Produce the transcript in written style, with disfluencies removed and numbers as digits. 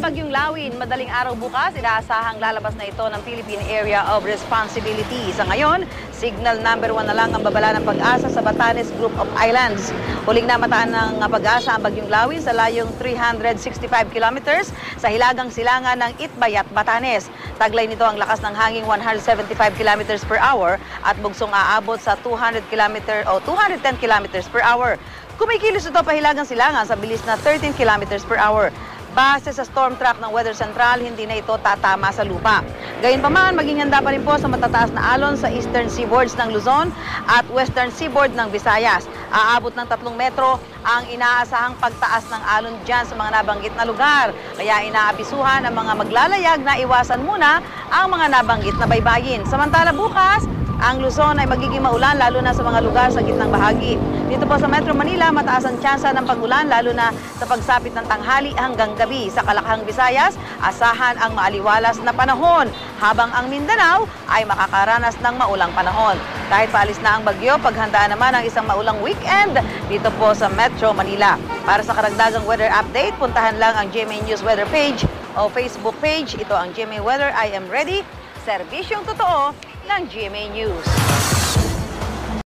Bagyong Lawin, madaling araw bukas, inaasahang lalabas na ito ng Philippine Area of Responsibility. Sa ngayon, signal number 1 na lang ang babala ng Pag-asa sa Batanes Group of Islands. Huling namataan ng Pag-asa ang Bagyong Lawin sa layong 365 kilometers sa hilagang silangan ng Itbayat, Batanes. Taglay nito ang lakas ng hangin 175 kilometers per hour at bugsong aabot sa 210 kilometers per hour. Kumikilos ito pahilagang silangan sa bilis na 13 kilometers per hour. Base sa storm track ng Weather Central, hindi na ito tatama sa lupa. Gayunpaman, maging handa pa rin po sa matataas na alon sa eastern seaboards ng Luzon at western seaboard ng Visayas. Aabot ng 3 metro ang inaasahang pagtaas ng alon dyan sa mga nabanggit na lugar. Kaya inaabisuhan ang mga maglalayag na iwasan muna ang mga nabanggit na baybayin. Samantala bukas, ang Luzon ay magiging maulan lalo na sa mga lugar sa gitnang bahagi. Dito po sa Metro Manila, mataas ang tsansa ng pag-ulan lalo na sa pagsapit ng tanghali hanggang gabi. Sa Kalakahang Visayas, asahan ang maaliwalas na panahon, habang ang Mindanao ay makakaranas ng maulang panahon. Kahit paalis na ang bagyo, paghandaan naman ang isang maulang weekend dito po sa Metro Manila. Para sa karagdagang weather update, puntahan lang ang GMA News weather page o Facebook page. Ito ang GMA Weather, I am ready. Serbisyong totoo ng GMA News.